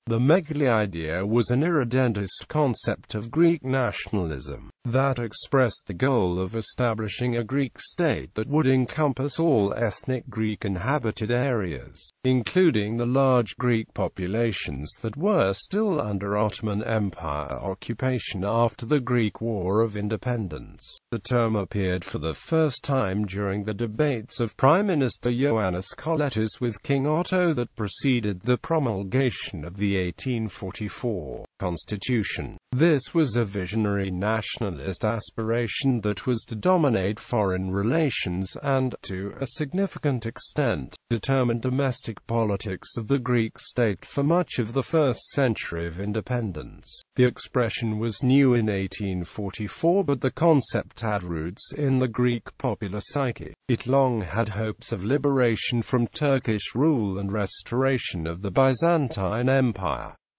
The Megali Idea was an irredentist concept of Greek nationalism that expressed the goal of establishing a Greek state that would encompass all ethnic Greek-inhabited areas, including the large Greek populations that were still under Ottoman Empire occupation after the Greek War of Independence. The term appeared for the first time during the debates of Prime Minister Ioannis Kolettis with King Otto that preceded the promulgation of the 1844 constitution. This was a visionary nationalist aspiration that was to dominate foreign relations and, to a significant extent, determine domestic politics of the Greek state for much of the first century of independence. The expression was new in 1844, but the concept had roots in the Greek popular psyche. It long had hopes of liberation from Turkish rule and restoration of the Byzantine Empire.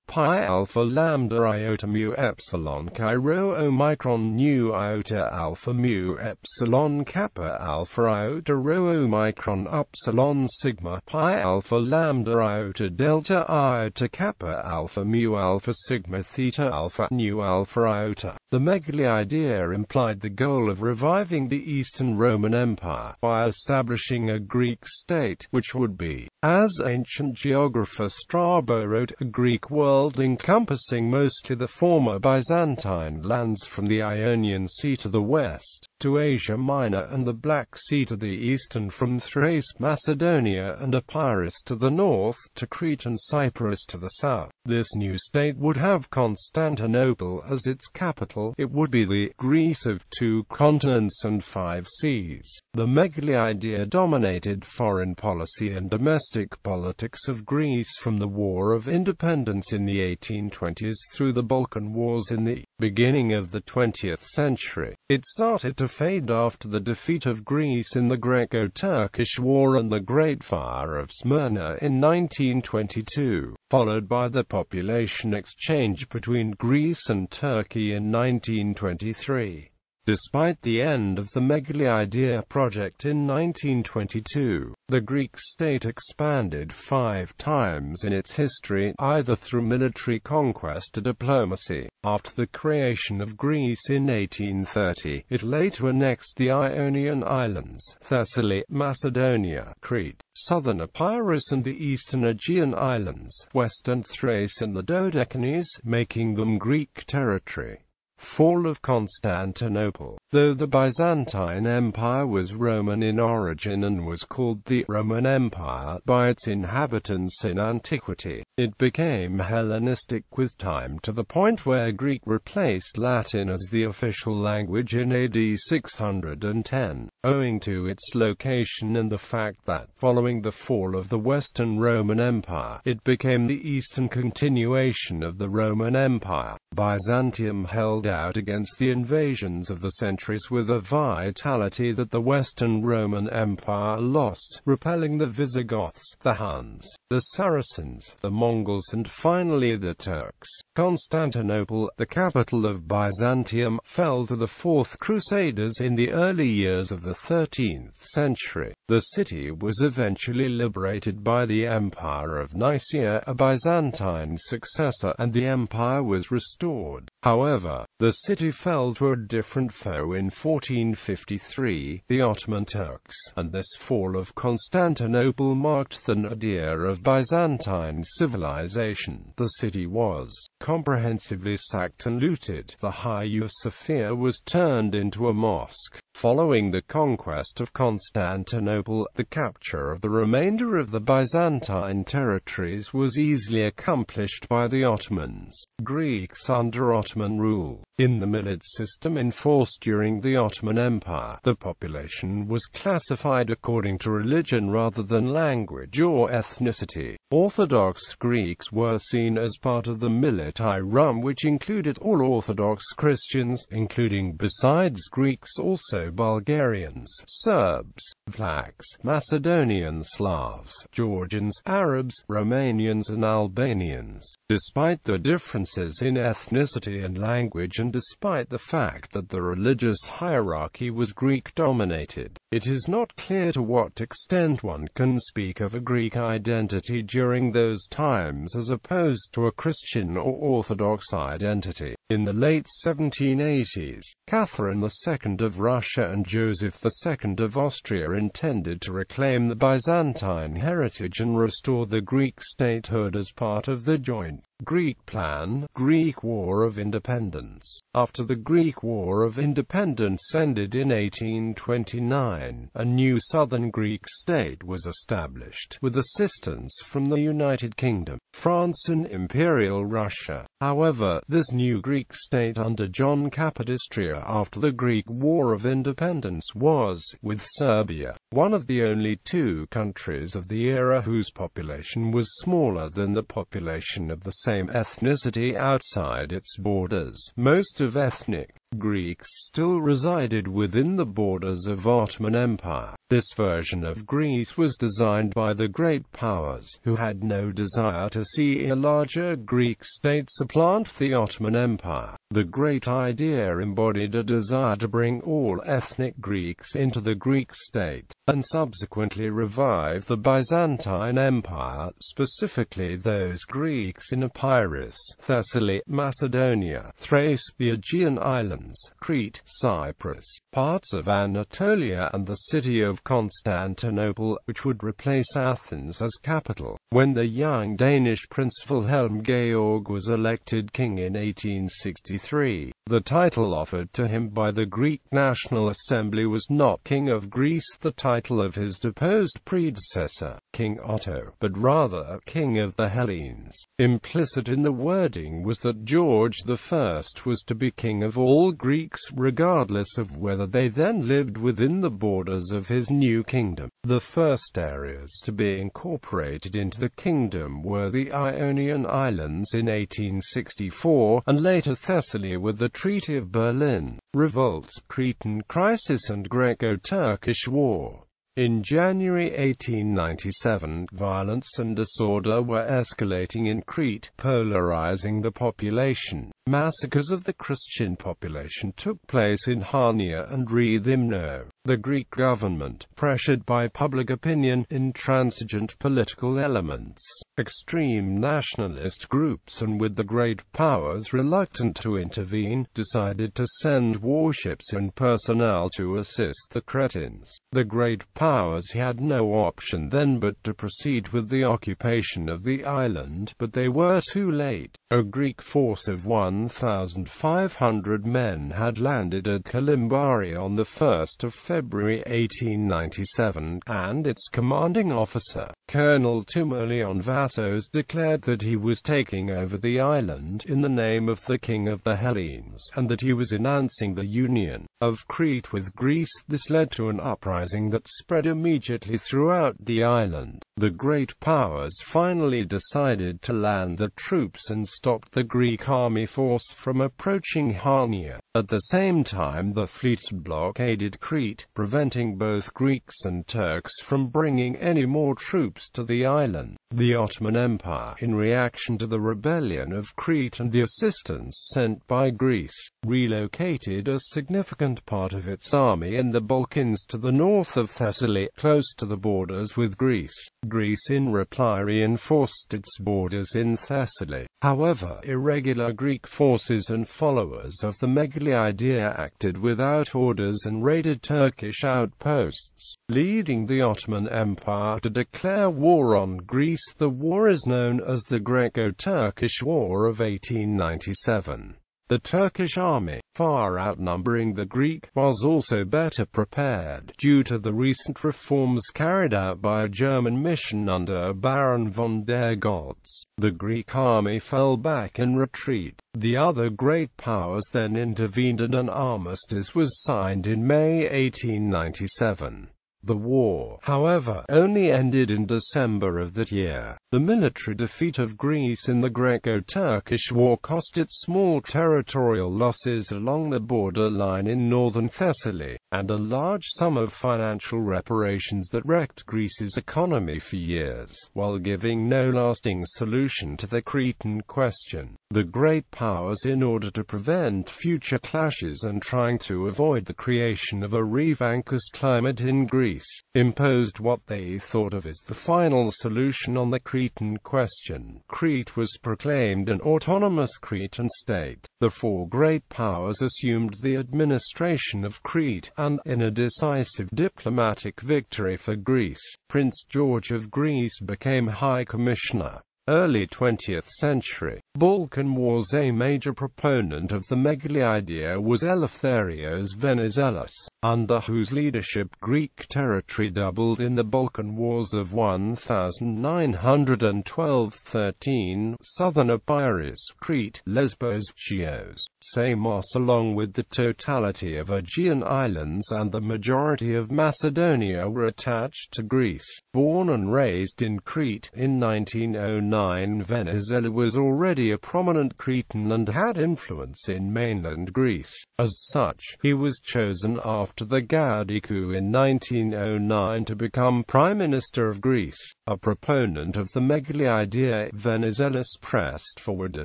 Pi alpha lambda iota mu epsilon chi rho omicron nu iota alpha mu epsilon kappa alpha iota rho omicron epsilon sigma pi alpha lambda iota delta iota kappa alpha mu alpha sigma theta alpha nu alpha iota. The Megali Idea implied the goal of reviving the Eastern Roman Empire by establishing a Greek state, which would be, as ancient geographer Strabo wrote, a Greek world encompassing mostly the former Byzantine lands from the Ionian Sea to the west, to Asia Minor and the Black Sea to the east, and from Thrace, Macedonia and Epirus to the north, to Crete and Cyprus to the south. This new state would have Constantinople as its capital. It would be the Greece of 2 continents and 5 seas. The Megali Idea dominated foreign policy and domestic politics of Greece from the War of Independence in the 1820s through the Balkan Wars in the beginning of the 20th century. It started to fade after the defeat of Greece in the Greco-Turkish War and the Great Fire of Smyrna in 1922, followed by the population exchange between Greece and Turkey in 1923. Despite the end of the Megali Idea project in 1922, the Greek state expanded 5 times in its history, either through military conquest or diplomacy. After the creation of Greece in 1830, it later annexed the Ionian Islands, Thessaly, Macedonia, Crete, southern Epirus and the eastern Aegean Islands, western Thrace and the Dodecanese, making them Greek territory. Fall of Constantinople. Though the Byzantine Empire was Roman in origin and was called the Roman Empire by its inhabitants in antiquity, it became Hellenistic with time, to the point where Greek replaced Latin as the official language in AD 610, owing to its location and the fact that, following the fall of the Western Roman Empire, it became the eastern continuation of the Roman Empire. Byzantium held out against the invasions of the centuries with a vitality that the Western Roman Empire lost, repelling the Visigoths, the Huns, the Saracens, the Mongols and finally the Turks. Constantinople, the capital of Byzantium, fell to the Fourth Crusaders in the early years of the 13th century. The city was eventually liberated by the Empire of Nicaea, a Byzantine successor, and the empire was restored. However, the city fell to a different foe in 1453, the Ottoman Turks, and this fall of Constantinople marked the nadir of Byzantine civilization. The city was comprehensively sacked and looted. The Hagia Sophia was turned into a mosque. Following the conquest of Constantinople, the capture of the remainder of the Byzantine territories was easily accomplished by the Ottomans. Greeks under Ottoman rule. In the millet system enforced during the Ottoman Empire, the population was classified according to religion rather than language or ethnicity. Orthodox Greeks were seen as part of the millet Irum, which included all Orthodox Christians, including besides Greeks also Bulgarians, Serbs, Vlachs, Macedonian Slavs, Georgians, Arabs, Romanians and Albanians. Despite the differences in ethnicity and language and despite the fact that the religious hierarchy was Greek-dominated, It is not clear to what extent one can speak of a Greek identity during those times as opposed to a Christian or Orthodox identity. In the late 1780s, Catherine II of Russia and Joseph II of Austria intended to reclaim the Byzantine heritage and restore the Greek statehood as part of the joint Greek Plan, Greek War of Independence. After the Greek War of Independence ended in 1829, a new southern Greek state was established, with assistance from the United Kingdom, France and Imperial Russia. However, this new Greek state under John Capodistria after the Greek War of Independence was, with Serbia, one of the only two countries of the era whose population was smaller than the population of the same ethnicity outside its borders. Most of ethnic Greeks still resided within the borders of Ottoman Empire. This version of Greece was designed by the great powers, who had no desire to see a larger Greek state supplant the Ottoman Empire. The Great Idea embodied a desire to bring all ethnic Greeks into the Greek state, and subsequently revive the Byzantine Empire, specifically those Greeks in Epirus, Thessaly, Macedonia, Thrace, the Aegean Islands, Crete, Cyprus, parts of Anatolia and the city of Constantinople, which would replace Athens as capital. When the young Danish Prince Wilhelm Georg was elected king in 1863, the title offered to him by the Greek National Assembly was not King of Greece, the title of his deposed predecessor, King Otto, but rather King of the Hellenes. Implicit in the wording was that George I was to be king of all Greeks regardless of whether they then lived within the borders of his new kingdom. The first areas to be incorporated into the kingdom were the Ionian Islands in 1864, and later Thessaly with the Treaty of Berlin. Revolts, Cretan Crisis and Greco-Turkish War. In January 1897, violence and disorder were escalating in Crete, polarizing the population. Massacres of the Christian population took place in Harnia and Rethymno. The Greek government, pressured by public opinion, intransigent political elements, extreme nationalist groups and with the great powers reluctant to intervene, decided to send warships and personnel to assist the Cretans. The great powers had no option then but to proceed with the occupation of the island, but they were too late. A Greek force of 1,500 men had landed at Kalimbari on the 1st of February 1897, and its commanding officer, Colonel Timoleon Vassos, declared that he was taking over the island in the name of the King of the Hellenes, and that he was announcing the union of Crete with Greece. This led to an uprising that spread immediately throughout the island. The great powers finally decided to land the troops and stopped the Greek army force from approaching Harnia. At the same time, the fleets blockaded Crete, preventing both Greeks and Turks from bringing any more troops to the island. The Ottoman Empire, in reaction to the rebellion of Crete and the assistance sent by Greece, relocated a significant part of its army in the Balkans to the north of Thessaly, close to the borders with Greece. Greece in reply reinforced its borders in Thessaly. However, irregular Greek forces and followers of the Megali Idea acted without orders and raided Turkish outposts, leading the Ottoman Empire to declare war on Greece. The war is known as the Greco-Turkish War of 1897. The Turkish army, far outnumbering the Greek, was also better prepared, due to the recent reforms carried out by a German mission under Baron von der Goltz. The Greek army fell back in retreat. The other great powers then intervened and an armistice was signed in May 1897. The war, however, only ended in December of that year. The military defeat of Greece in the Greco-Turkish War cost it small territorial losses along the border line in northern Thessaly. and a large sum of financial reparations that wrecked Greece's economy for years, while giving no lasting solution to the Cretan question. The great powers, in order to prevent future clashes and trying to avoid the creation of a revanchous climate in Greece, imposed what they thought of as the final solution on the Cretan question. Crete was proclaimed an autonomous Cretan state. The four great powers assumed the administration of Crete, and, in a decisive diplomatic victory for Greece, Prince George of Greece became High Commissioner. Early 20th century, Balkan Wars. A major proponent of the Megali Idea was Eleftherios Venizelos, under whose leadership Greek territory doubled in the Balkan Wars of 1912–13. Southern Epirus, Crete, Lesbos, Chios, Samos, along with the totality of Aegean Islands and the majority of Macedonia, were attached to Greece. Born and raised in Crete, in 1909 Venizelos was already a prominent Cretan and had influence in mainland Greece. As such, he was chosen after the Gowdy coup in 1909 to become Prime Minister of Greece. A proponent of the Megali Idea, Venizelos pressed forward a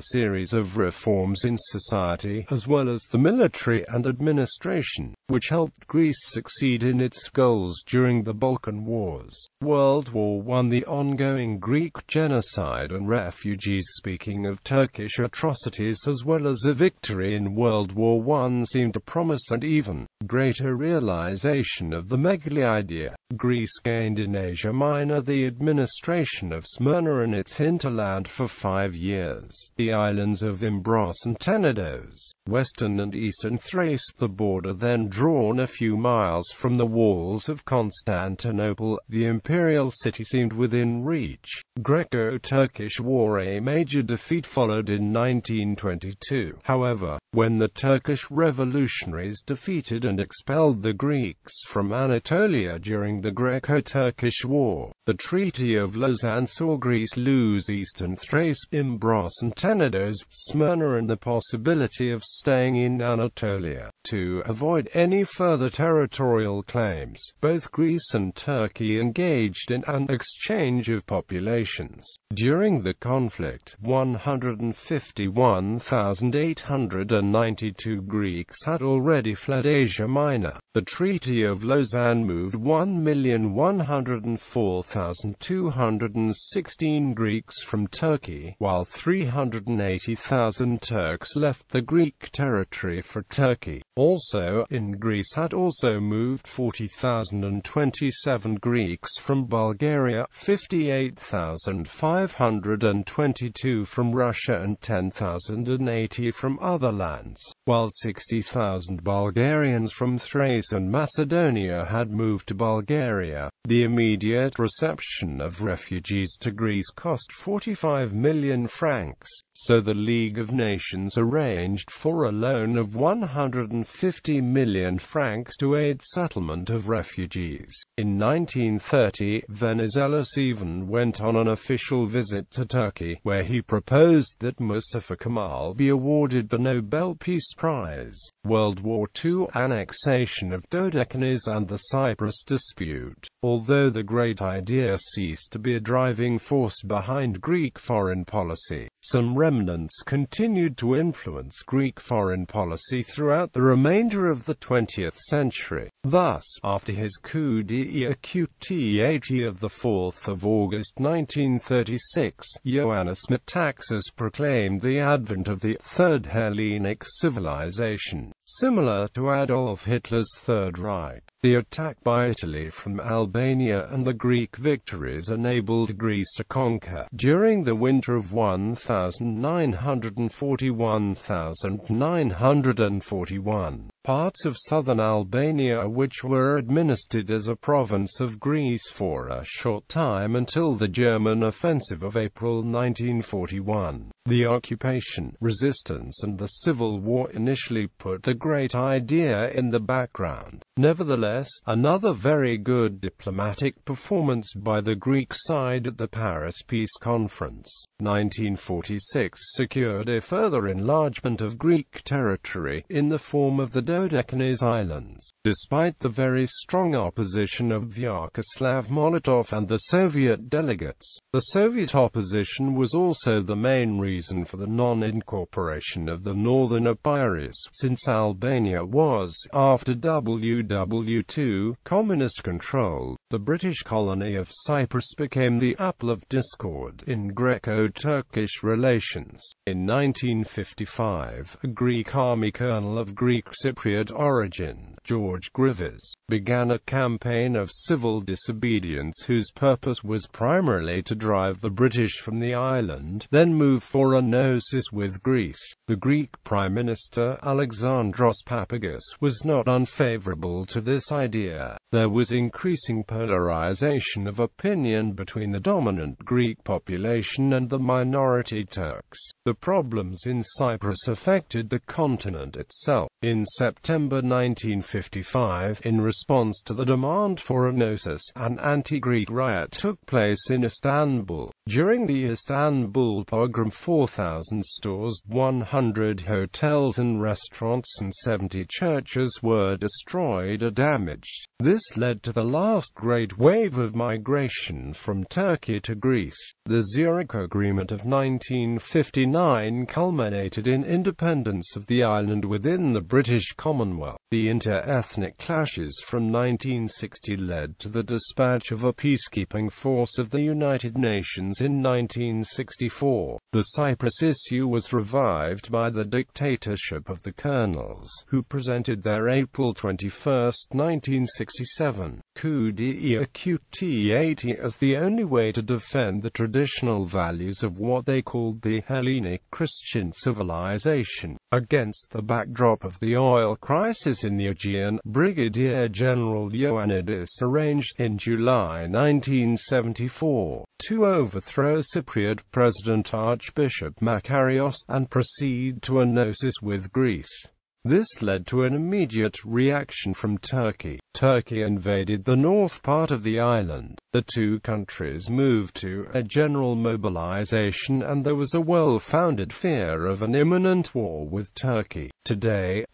series of reforms in society, as well as the military and administration, which helped Greece succeed in its goals during the Balkan Wars. World War I. The ongoing Greek genocide and refugees. Speaking of Turkish atrocities, as well as a victory in World War I, seemed to promise an even greater realization of the Megali Idea. Greece gained in Asia Minor the administration of Smyrna and its hinterland for 5 years, the islands of Imbros and Tenedos, western and eastern Thrace, the border then drawn a few miles from the walls of Constantinople. The imperial city seemed within reach. Greco-Turkish War. A major defeat followed in 1922. However, when the Turkish revolutionaries defeated and expelled the Greeks from Anatolia during the Greco-Turkish War, the Treaty of Lausanne saw Greece lose eastern Thrace, Imbros and Tenedos, Smyrna, and the possibility of staying in Anatolia. To avoid any further territorial claims, both Greece and Turkey engaged in an exchange of populations. During the conflict, 151,892 Greeks had already fled Asia Minor. The Treaty of Lausanne moved 1,104,216 Greeks from Turkey, while 380,000 Turks left the Greek territory for Turkey. Also, in Greece had also moved 40,027 Greeks from Bulgaria, 58,522 from Russia and 10,080 from other lands, while 60,000 Bulgarians from Thrace and Macedonia had moved to Bulgaria. The immediate reception of refugees to Greece cost 45 million francs, so the League of Nations arranged for a loan of 150 million francs to aid settlement of refugees. In 1930, Venizelos even went on an official visit to Turkey, where he proposed that Mustafa Kemal be awarded the Nobel Peace Prize. World War II. Annexation of Dodecanese and the Cyprus dispute. Although the Great Idea ceased to be a driving force behind Greek foreign policy, some remnants continued to influence Greek foreign policy throughout the remainder of the 20th century. Thus, after his coup d'état of the 4th of August 1936, Ioannis Kolettis proclaimed the advent of the Third Hellenic civilization, similar to Adolf Hitler's Third Reich. The attack by Italy from Albania and the Greek victories enabled Greece to conquer, during the winter of 1941, parts of southern Albania, which were administered as a province of Greece for a short time until the German offensive of April 1941. The occupation, resistance and the civil war initially put the Great Idea in the background. Nevertheless, another very good diplomatic performance by the Greek side at the Paris Peace Conference, 1946, secured a further enlargement of Greek territory, in the form of the Dodecanese Islands. Despite the very strong opposition of Vyacheslav Molotov and the Soviet delegates, the Soviet opposition was also the main reason for the non-incorporation of the Northern Epirus, since Albania was, after WW2, communist-controlled. The British colony of Cyprus became the apple of discord in Greco-Turkish relations. In 1955, a Greek army colonel of Greek Cypriot origin, George Grievous, began a campaign of civil disobedience whose purpose was primarily to drive the British from the island, then move for a gnosis with Greece. The Greek Prime Minister, Alexandros Papagis, was not unfavorable to this idea. There was increasing polarization of opinion between the dominant Greek population and the minority Turks. The problems in Cyprus affected the continent itself. In September 1955, in response to the demand for a gnosis, an anti-Greek riot took place in Istanbul. During the Istanbul pogrom, 4,000 stores, 100 hotels and restaurants and 70 churches were destroyed or damaged. This led to the last great wave of migration from Turkey to Greece. The Zurich Agreement of 1959 culminated in independence of the island within the British Commonwealth. The inter-ethnic clashes from 1960 led to the dispatch of a peacekeeping force of the United Nations in 1964. The Cyprus issue was revived by the dictatorship of the colonels, who presented their April 21, 1967, coup d'état as the only way to defend the traditional values of what they called the Hellenic Christian civilization. Against the backdrop of the oil crisis in the Aegean, Brigadier General Ioannidis arranged in July 1974 to overthrow Cypriot President Archbishop Makarios and proceed to a gnosis with Greece. This led to an immediate reaction from Turkey. Turkey invaded the north part of the island. The two countries moved to a general mobilization and there was a well-founded fear of an imminent war with Turkey. Today,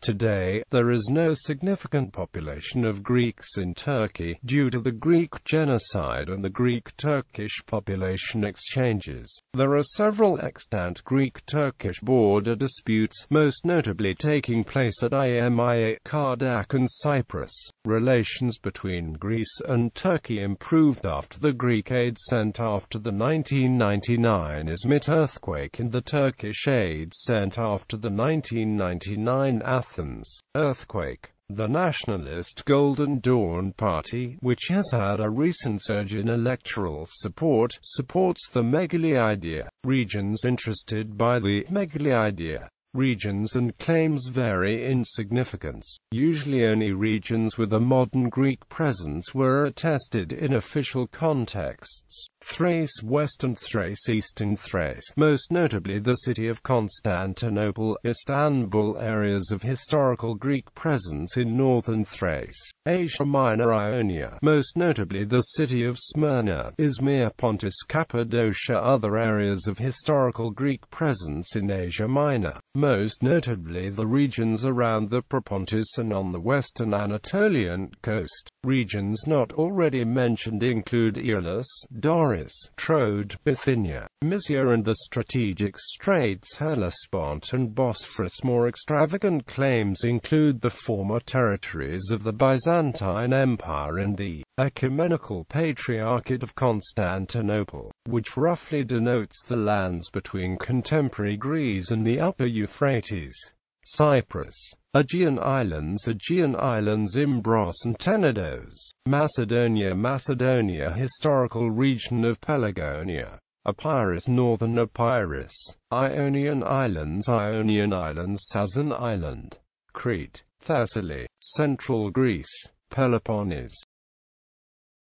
there is no significant population of Greeks in Turkey, due to the Greek genocide and the Greek-Turkish population exchanges. There are several extant Greek-Turkish border disputes, most notably taking place at Imia, Kardak and Cyprus. Relations between Greece and Turkey improved after the Greek aid sent after the 1999 Izmit earthquake and the Turkish aid sent after the 1999 Athens earthquake. The nationalist Golden Dawn Party, which has had a recent surge in electoral support, supports the Megali Idea. Regions interested by the Megali Idea. Regions and claims vary in significance. Usually only regions with a modern Greek presence were attested in official contexts. Thrace, Western Thrace, Eastern Thrace, most notably the city of Constantinople, Istanbul, areas of historical Greek presence in northern Thrace. Asia Minor, Ionia, most notably the city of Smyrna, Izmir, Pontus, Cappadocia, other areas of historical Greek presence in Asia Minor, most notably the regions around the Propontis and on the western Anatolian coast. Regions not already mentioned include Aeolus, Doris, Troad, Bithynia, Mysia and the strategic straits Hellespont and Bosphorus. More extravagant claims include the former territories of the Byzantine Empire and the Ecumenical Patriarchate of Constantinople, which roughly denotes the lands between contemporary Greece and the upper Euphrates. Cyprus. Aegean Islands, Imbros and Tenedos. Macedonia, historical region of Pelagonia. Epirus, northern Epirus. Ionian Islands, Sazan Island. Crete. Thessaly, central Greece. Peloponnese.